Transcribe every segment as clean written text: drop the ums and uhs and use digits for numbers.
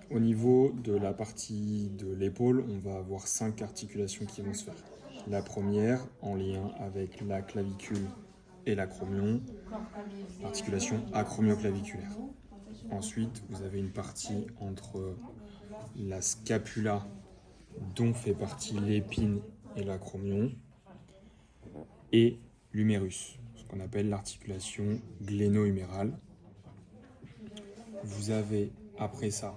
Au niveau de la partie de l'épaule, on va avoir 5 articulations qui vont se faire. La première, en lien avec la clavicule et l'acromion, articulation acromioclaviculaire. Ensuite, vous avez une partie entre la scapula, dont fait partie l'épine et l'acromion, et l'humérus, ce qu'on appelle l'articulation gléno-humérale. Vous avez, après ça,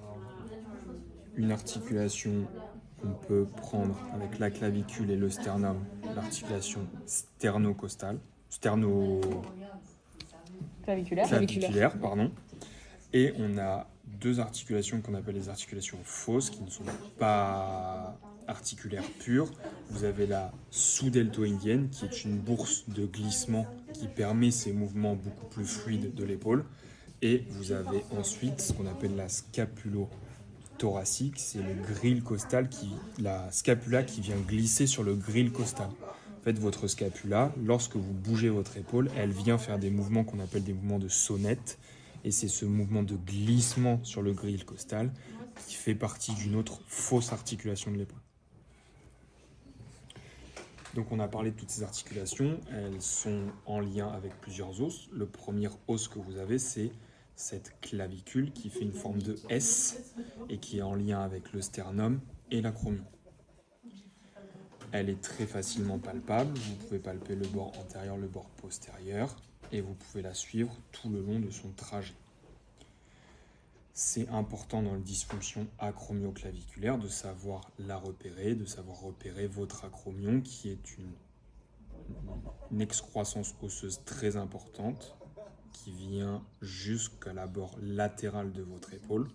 une articulation qu'on peut prendre avec la clavicule et le sternum, l'articulation sternocostale, claviculaire, pardon. Et on a deux articulations qu'on appelle les articulations fausses, qui ne sont pas articulaires pures. Vous avez la sous-deltoïdienne, qui est une bourse de glissement qui permet ces mouvements beaucoup plus fluides de l'épaule. Et vous avez ensuite ce qu'on appelle la scapulo-thoracique, c'est le grille costal, la scapula qui vient glisser sur le grille costal. En fait, votre scapula, lorsque vous bougez votre épaule, elle vient faire des mouvements qu'on appelle des mouvements de sonnette. Et c'est ce mouvement de glissement sur le grille costal qui fait partie d'une autre fausse articulation de l'épaule. Donc on a parlé de toutes ces articulations, elles sont en lien avec plusieurs os. Le premier os que vous avez, c'est cette clavicule qui fait une forme de S et qui est en lien avec le sternum et l'acromion. Elle est très facilement palpable, vous pouvez palper le bord antérieur, le bord postérieur, et vous pouvez la suivre tout le long de son trajet. C'est important dans la dysfonction acromioclaviculaire de savoir la repérer, de savoir repérer votre acromion qui est une excroissance osseuse très importante qui vient jusqu'à la bord latérale de votre épaule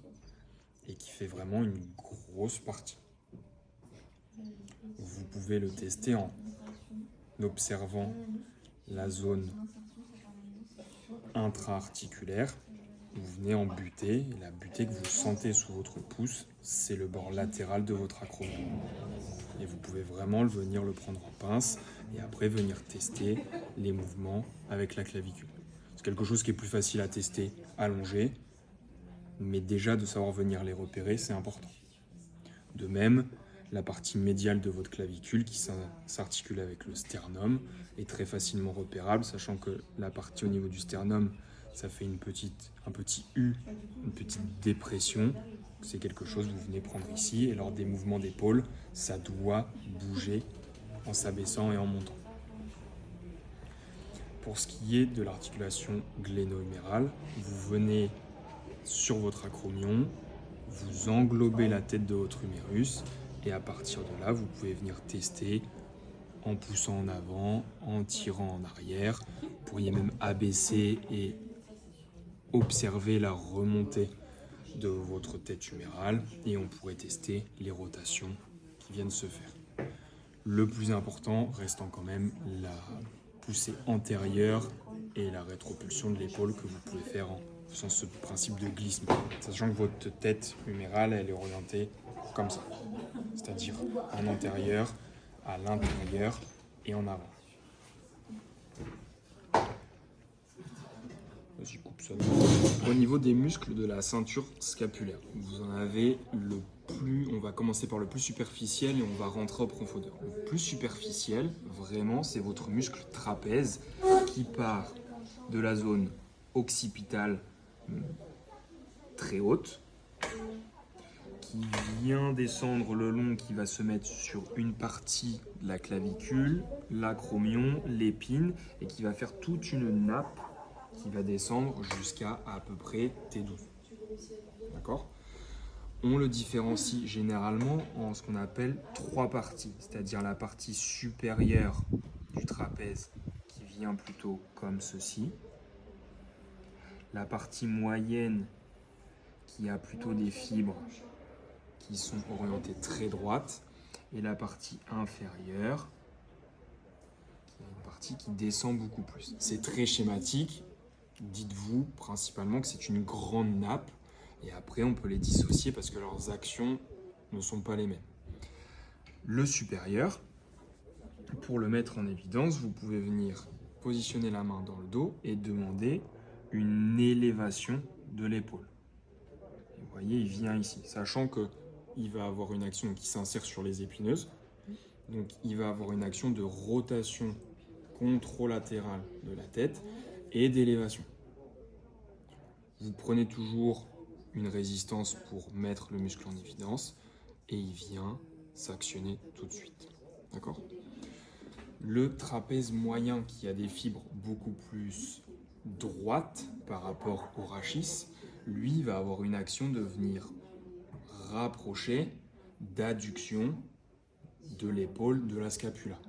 et qui fait vraiment une grosse partie. Vous pouvez le tester en observant la zone intra-articulaire. Vous venez en butée, et la butée que vous sentez sous votre pouce, c'est le bord latéral de votre acromion. Et vous pouvez vraiment venir le prendre en pince et après venir tester les mouvements avec la clavicule. C'est quelque chose qui est plus facile à tester allongé, mais déjà de savoir venir les repérer, c'est important. De même, la partie médiale de votre clavicule qui s'articule avec le sternum est très facilement repérable, sachant que la partie au niveau du sternum, ça fait un petit U, une petite dépression. C'est quelque chose que vous venez prendre ici, et lors des mouvements d'épaule, ça doit bouger en s'abaissant et en montant. Pour ce qui est de l'articulation gléno-humérale, vous venez sur votre acromion, vous englobez la tête de votre humérus, et à partir de là, vous pouvez venir tester en poussant en avant, en tirant en arrière. Vous pourriez même abaisser et observer la remontée de votre tête humérale et on pourrait tester les rotations qui viennent se faire. Le plus important restant quand même la poussée antérieure et la rétropulsion de l'épaule que vous pouvez faire en faisant ce principe de glissement, sachant que votre tête humérale elle est orientée comme ça, c'est-à-dire en antérieur, à l'intérieur et en avant. Vas-y, coupe ça. Au niveau des muscles de la ceinture scapulaire, vous en avez on va commencer par le plus superficiel et on va rentrer en profondeur. Le plus superficiel, vraiment, c'est votre muscle trapèze qui part de la zone occipitale très haute, qui vient descendre le long, qui va se mettre sur une partie de la clavicule, l'acromion, l'épine, et qui va faire toute une nappe qui va descendre jusqu'à à peu près T12. D'accord ? On le différencie généralement en ce qu'on appelle trois parties, c'est-à-dire la partie supérieure du trapèze qui vient plutôt comme ceci, la partie moyenne qui a plutôt des fibres qui sont orientées très droites, et la partie inférieure qui est une partie qui descend beaucoup plus. C'est très schématique. Dites-vous principalement que c'est une grande nappe et après on peut les dissocier parce que leurs actions ne sont pas les mêmes. Le supérieur, pour le mettre en évidence, vous pouvez venir positionner la main dans le dos et demander une élévation de l'épaule. Et voyez, il vient ici, sachant qu'il va avoir une action qui s'insère sur les épineuses. Donc, il va avoir une action de rotation contralatérale de la tête et d'élévation. Vous prenez toujours une résistance pour mettre le muscle en évidence et il vient s'actionner tout de suite. D'accord ? Le trapèze moyen qui a des fibres beaucoup plus droites par rapport au rachis, lui va avoir une action de venir rapprocher d'adduction de l'épaule de la scapula.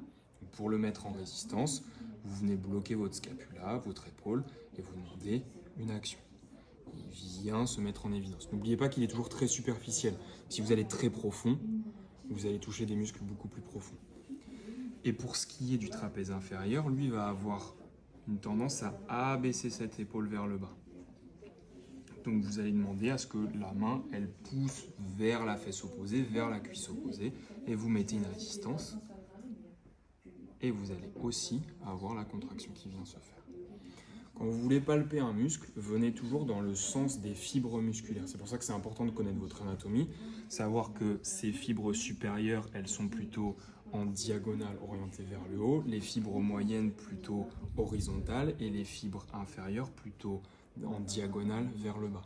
Donc pour le mettre en résistance, vous venez bloquer votre scapula, votre épaule et vous demandez une action. Il vient se mettre en évidence. N'oubliez pas qu'il est toujours très superficiel. Si vous allez très profond, vous allez toucher des muscles beaucoup plus profonds. Et pour ce qui est du trapèze inférieur, lui va avoir une tendance à abaisser cette épaule vers le bas. Donc vous allez demander à ce que la main, elle pousse vers la fesse opposée, vers la cuisse opposée, et vous mettez une résistance. Et vous allez aussi avoir la contraction qui vient se faire. Quand vous voulez palper un muscle, venez toujours dans le sens des fibres musculaires. C'est pour ça que c'est important de connaître votre anatomie, savoir que ces fibres supérieures, elles sont plutôt en diagonale orientées vers le haut, les fibres moyennes plutôt horizontales et les fibres inférieures plutôt en diagonale vers le bas.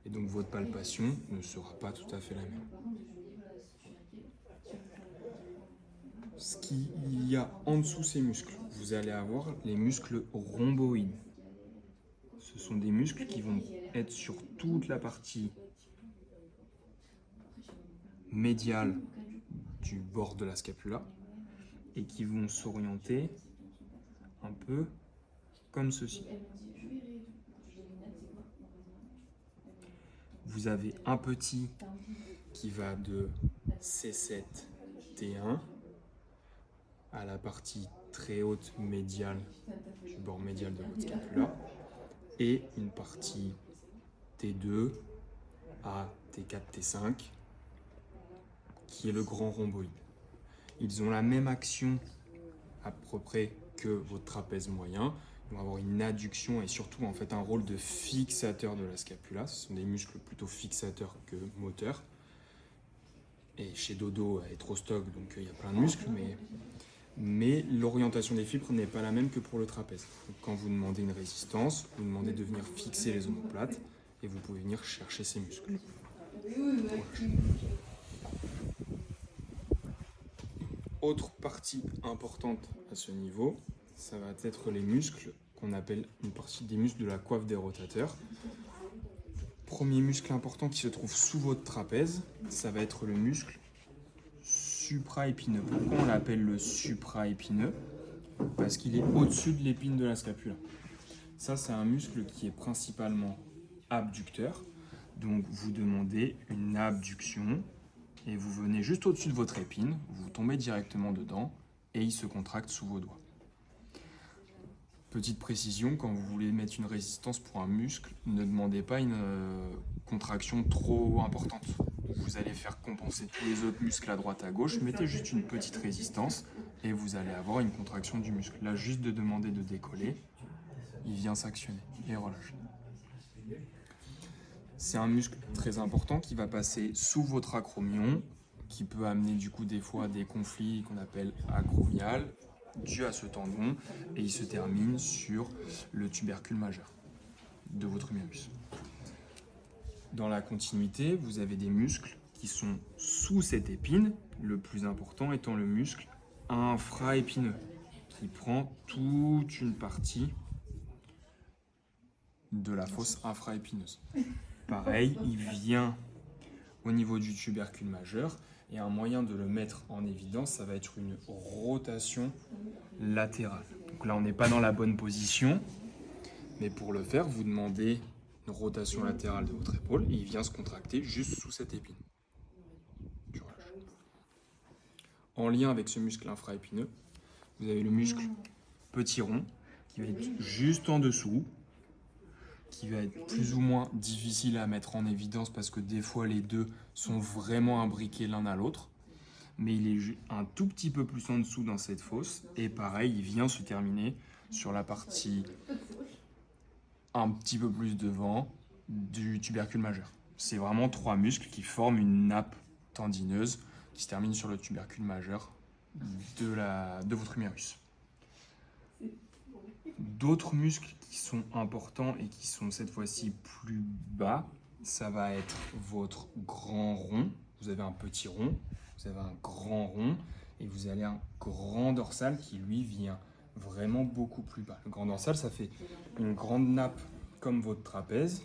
Et donc votre palpation ne sera pas tout à fait la même. Ce qu'il y a en dessous ces muscles, vous allez avoir les muscles rhomboïdes. Ce sont des muscles qui vont être sur toute la partie médiale du bord de la scapula et qui vont s'orienter un peu comme ceci. Vous avez un petit qui va de C7-T1 à la partie très haute médiale du bord médial de votre scapula et une partie T2 à T4, T5 qui est le grand rhomboïde. Ils ont la même action à peu près que votre trapèze moyen. Ils vont avoir une adduction et surtout en fait un rôle de fixateur de la scapula. Ce sont des muscles plutôt fixateurs que moteurs. Et chez Dodo est trop stock, donc il y a plein de muscles, mais l'orientation des fibres n'est pas la même que pour le trapèze. Donc, quand vous demandez une résistance, vous demandez de venir fixer les omoplates et vous pouvez venir chercher ces muscles. Autre partie importante à ce niveau, ça va être les muscles qu'on appelle une partie des muscles de la coiffe des rotateurs. Premier muscle important qui se trouve sous votre trapèze, ça va être le muscle supraépineux. Pourquoi on l'appelle le supraépineux? Parce qu'il est au-dessus de l'épine de la scapula. Ça, c'est un muscle qui est principalement abducteur. Donc, vous demandez une abduction et vous venez juste au-dessus de votre épine, vous tombez directement dedans et il se contracte sous vos doigts. Petite précision, quand vous voulez mettre une résistance pour un muscle, ne demandez pas une contraction trop importante. Vous allez faire compenser tous les autres muscles à droite à gauche, mettez juste une petite résistance et vous allez avoir une contraction du muscle. Là, juste de demander de décoller, il vient s'actionner et relâche. C'est un muscle très important qui va passer sous votre acromion, qui peut amener du coup des fois des conflits qu'on appelle acromiales, dû à ce tendon, et il se termine sur le tubercule majeur de votre humérus. Dans la continuité, vous avez des muscles qui sont sous cette épine, le plus important étant le muscle infraépineux, qui prend toute une partie de la fosse infraépineuse. Pareil, il vient au niveau du tubercule majeur, et un moyen de le mettre en évidence, ça va être une rotation latérale. Donc là, on n'est pas dans la bonne position, mais pour le faire, vous demandez une rotation latérale de votre épaule et il vient se contracter juste sous cette épine. En lien avec ce muscle infraépineux, vous avez le muscle petit rond qui va être juste en dessous, qui va être plus ou moins difficile à mettre en évidence parce que des fois les deux sont vraiment imbriqués l'un à l'autre, mais il est un tout petit peu plus en dessous dans cette fosse et pareil, il vient se terminer sur la partie un petit peu plus devant du tubercule majeur. C'est vraiment 3 muscles qui forment une nappe tendineuse qui se termine sur le tubercule majeur de votre humérus. D'autres muscles qui sont importants et qui sont cette fois-ci plus bas, ça va être votre grand rond. Vous avez un petit rond, vous avez un grand rond et vous avez un grand dorsal qui lui vient vraiment beaucoup plus bas. Le grand dorsal, ça fait une grande nappe comme votre trapèze.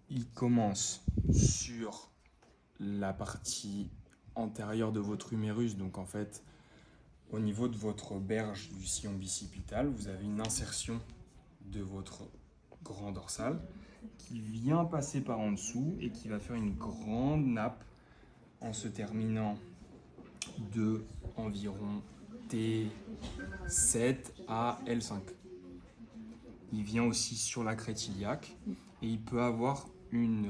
Il commence sur la partie antérieure de votre humérus, donc en fait au niveau de votre berge du sillon bicipital, vous avez une insertion de votre grand dorsal qui vient passer par en dessous et qui va faire une grande nappe en se terminant de environ T7 à L5. Il vient aussi sur la crête iliaque et il peut avoir une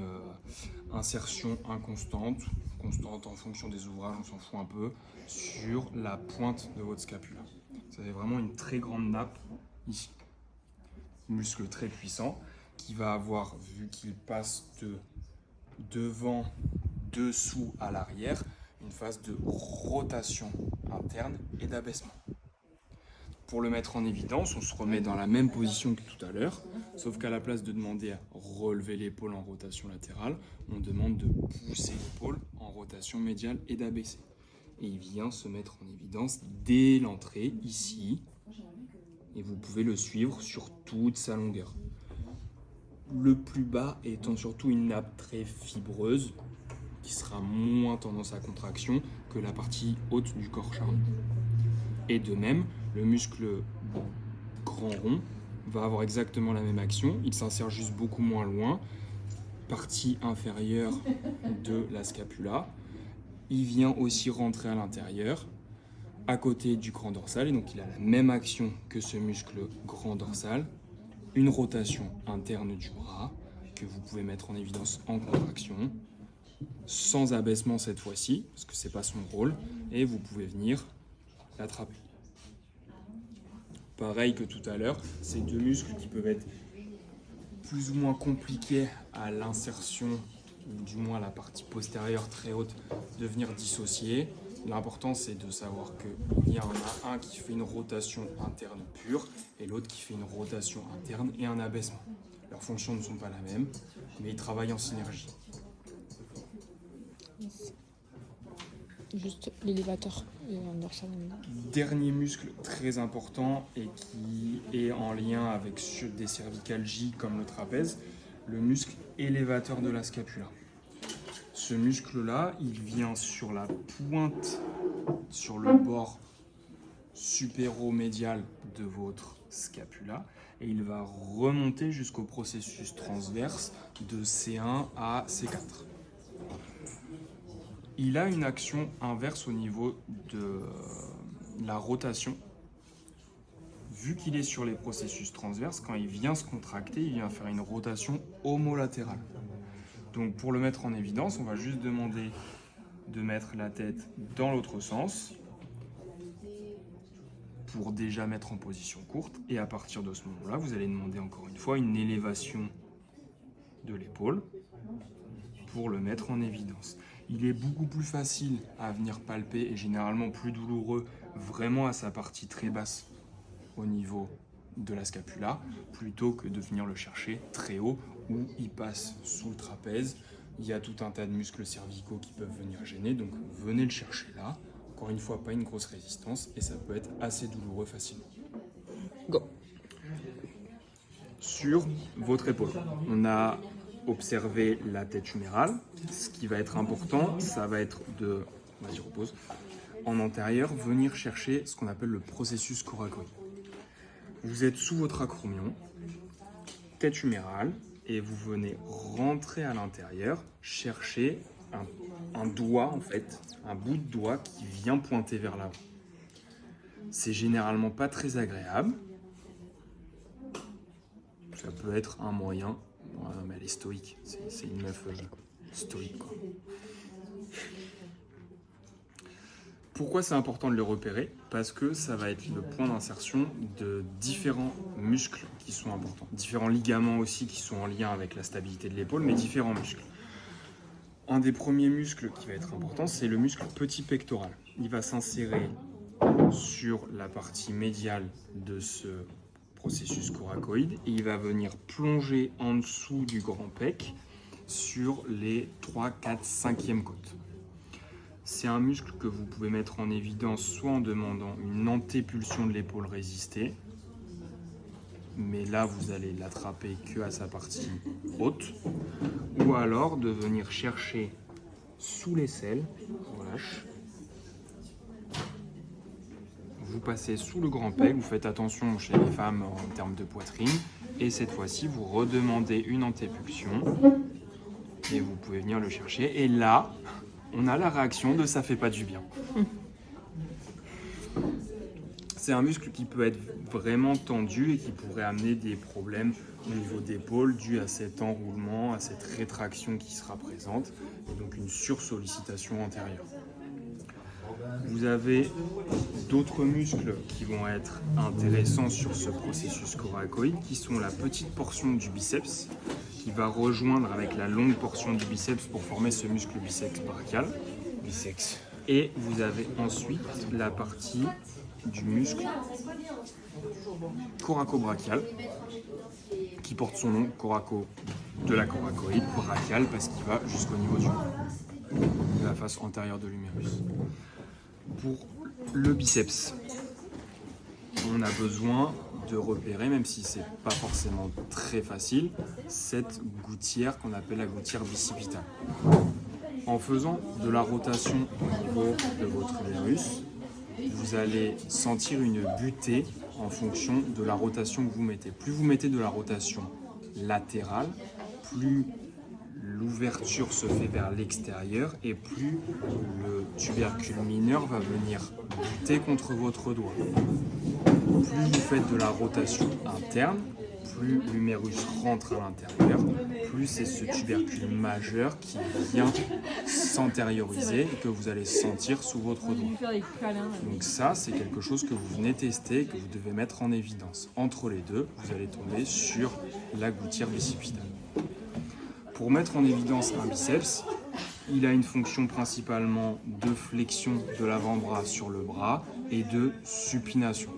insertion inconstante, constante en fonction des ouvrages, on s'en fout un peu, sur la pointe de votre scapula. Vous avez vraiment une très grande nappe ici. Muscle très puissant qui va avoir, vu qu'il passe de devant, dessous à l'arrière, une phase de rotation interne et d'abaissement. Pour le mettre en évidence, on se remet dans la même position que tout à l'heure, sauf qu'à la place de demander à relever l'épaule en rotation latérale, on demande de pousser l'épaule en rotation médiale et d'abaisser. Et il vient se mettre en évidence dès l'entrée, ici, et vous pouvez le suivre sur toute sa longueur. Le plus bas étant surtout une nappe très fibreuse, qui sera moins tendance à contraction que la partie haute du corps charnu. Et de même, le muscle grand rond va avoir exactement la même action, il s'insère juste beaucoup moins loin, partie inférieure de la scapula. Il vient aussi rentrer à l'intérieur, à côté du grand dorsal, et donc il a la même action que ce muscle grand dorsal, une rotation interne du bras, que vous pouvez mettre en évidence en contraction, sans abaissement cette fois-ci, parce que c'est pas son rôle, et vous pouvez venir l'attraper. Pareil que tout à l'heure, ces deux muscles qui peuvent être plus ou moins compliqués à l'insertion, ou du moins la partie postérieure très haute, de venir dissocier. L'important c'est de savoir qu'il y en a un qui fait une rotation interne pure et l'autre qui fait une rotation interne et un abaissement. Leurs fonctions ne sont pas les mêmes, mais ils travaillent en synergie. Juste l'élévateur dorsal. Dernier muscle très important et qui est en lien avec des cervicalgies comme le trapèze, le muscle élévateur de la scapula. Ce muscle-là, il vient sur la pointe, sur le bord supéromédial de votre scapula et il va remonter jusqu'au processus transverse de C1 à C4. Il a une action inverse au niveau de la rotation. Vu qu'il est sur les processus transverses, quand il vient se contracter, il vient faire une rotation homolatérale. Donc pour le mettre en évidence, on va juste demander de mettre la tête dans l'autre sens pour déjà mettre en position courte. Et à partir de ce moment-là, vous allez demander encore une fois une élévation de l'épaule pour le mettre en évidence. Il est beaucoup plus facile à venir palper et généralement plus douloureux vraiment à sa partie très basse au niveau de la scapula plutôt que de venir le chercher très haut où il passe sous le trapèze. Il y a tout un tas de muscles cervicaux qui peuvent venir gêner, donc venez le chercher là. Encore une fois, pas une grosse résistance et ça peut être assez douloureux facilement. Go. Sur votre épaule, on a observé la tête humérale. Ce qui va être important, ça va être de, vas-y repose, en antérieur, venir chercher ce qu'on appelle le processus coracoïde. Vous êtes sous votre acromion, tête humérale, et vous venez rentrer à l'intérieur, chercher un doigt en fait, un bout de doigt qui vient pointer vers l'avant. C'est généralement pas très agréable. Ça peut être un moyen. Oh non, mais elle est stoïque, c'est une meuf stoïque quoi. Pourquoi c'est important de le repérer? Parce que ça va être le point d'insertion de différents muscles qui sont importants. Différents ligaments aussi qui sont en lien avec la stabilité de l'épaule, mais différents muscles. Un des premiers muscles qui va être important, c'est le muscle petit pectoral. Il va s'insérer sur la partie médiale de ce processus coracoïde et il va venir plonger en dessous du grand pec sur les 3, 4, 5e côtes. C'est un muscle que vous pouvez mettre en évidence soit en demandant une antépulsion de l'épaule résistée, mais là vous allez l'attraper que à sa partie haute, ou alors de venir chercher sous l'aisselle, on relâche, vous passez sous le grand pec, vous faites attention chez les femmes en termes de poitrine, et cette fois-ci vous redemandez une antépulsion, et vous pouvez venir le chercher, et là, on a la réaction de ça fait pas du bien. C'est un muscle qui peut être vraiment tendu et qui pourrait amener des problèmes au niveau d'épaule dû à cet enroulement, à cette rétraction qui sera présente, et donc une sursollicitation antérieure. Vous avez d'autres muscles qui vont être intéressants sur ce processus coracoïde, qui sont la petite portion du biceps, qui va rejoindre avec la longue portion du biceps pour former ce muscle biceps brachial. Biceps. Et vous avez ensuite la partie du muscle coraco-brachial, qui porte son nom, coraco de la coracoïde, brachial parce qu'il va jusqu'au niveau de la face antérieure de l'humérus. Pour le biceps, on a besoin de repérer, même si c'est pas forcément très facile, cette gouttière qu'on appelle la gouttière bicipitale. En faisant de la rotation au niveau de votre humérus, vous allez sentir une butée en fonction de la rotation que vous mettez. Plus vous mettez de la rotation latérale, plus l'ouverture se fait vers l'extérieur et plus le tubercule mineur va venir buter contre votre doigt. Plus vous faites de la rotation interne, plus l'humérus rentre à l'intérieur, plus c'est ce tubercule majeur qui vient s'antérioriser et que vous allez sentir sous votre doigt. Donc ça, c'est quelque chose que vous venez tester et que vous devez mettre en évidence. Entre les deux, vous allez tomber sur la gouttière bicipitale. Pour mettre en évidence un biceps, il a une fonction principalement de flexion de l'avant-bras sur le bras et de supination.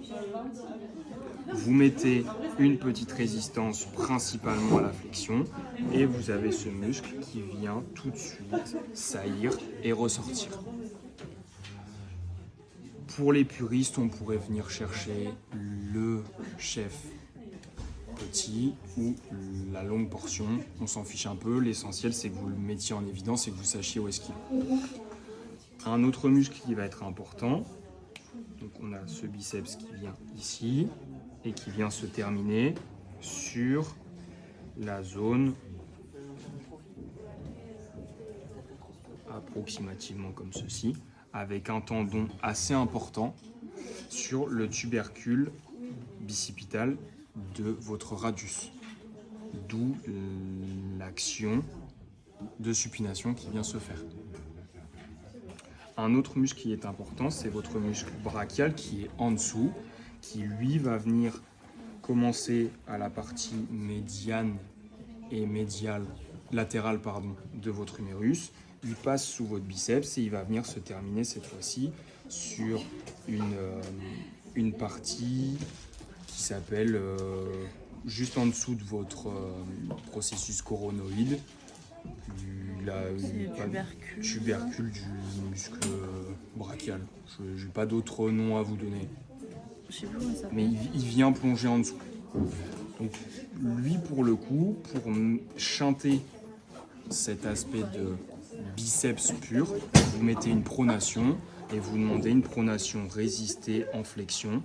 Vous mettez une petite résistance principalement à la flexion et vous avez ce muscle qui vient tout de suite saillir et ressortir. Pour les puristes, on pourrait venir chercher le chef petit ou la longue portion. On s'en fiche un peu, l'essentiel c'est que vous le mettiez en évidence et que vous sachiez où est-ce qu'il est. Un autre muscle qui va être important, donc on a ce biceps qui vient ici et qui vient se terminer sur la zone approximativement comme ceci, avec un tendon assez important sur le tubercule bicipital de votre radius, d'où l'action de supination qui vient se faire. Un autre muscle qui est important, c'est votre muscle brachial qui est en dessous, qui lui va venir commencer à la partie médiane et latérale de votre humérus. Il passe sous votre biceps et il va venir se terminer cette fois-ci sur une partie qui s'appelle juste en dessous de votre processus coronoïde, tubercule du muscle brachial. Je n'ai pas d'autre nom à vous donner. Je sais plus comment ça s'appelle. Mais il vient plonger en dessous. Donc lui, pour le coup, pour chanter cet aspect de biceps pur, vous mettez une pronation et vous demandez une pronation résistée en flexion.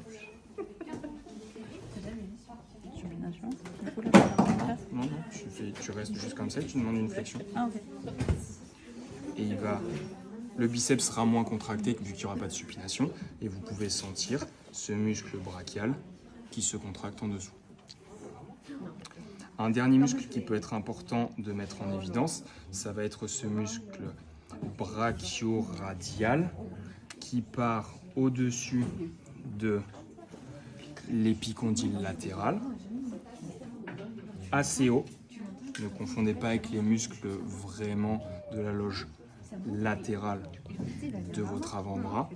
Supination. Du coup, là, tu vas faire ça. Non, tu restes juste comme ça et tu demandes une flexion. Ah, ok. Et le biceps sera moins contracté vu qu'il n'y aura pas de supination et vous pouvez sentir ce muscle brachial qui se contracte en dessous. Un dernier muscle qui peut être important de mettre en évidence, ça va être ce muscle brachio-radial qui part au-dessus de l'épicondyle latéral, assez haut. Ne confondez pas avec les muscles vraiment de la loge latérale de votre avant-bras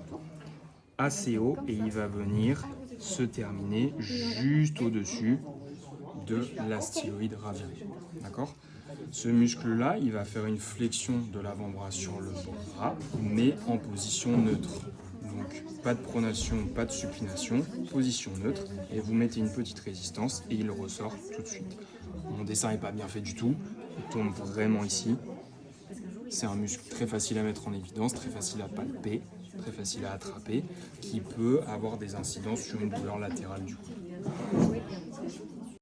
assez haut et il va venir se terminer juste au-dessus de la styloïde radiale. D'accord ? Ce muscle-là, il va faire une flexion de l'avant-bras sur le bras, mais en position neutre. Donc, pas de pronation, pas de supination, position neutre, et vous mettez une petite résistance et il ressort tout de suite. Mon dessin n'est pas bien fait du tout, il tombe vraiment ici. C'est un muscle très facile à mettre en évidence, très facile à palper, très facile à attraper, qui peut avoir des incidences sur une douleur latérale du cou.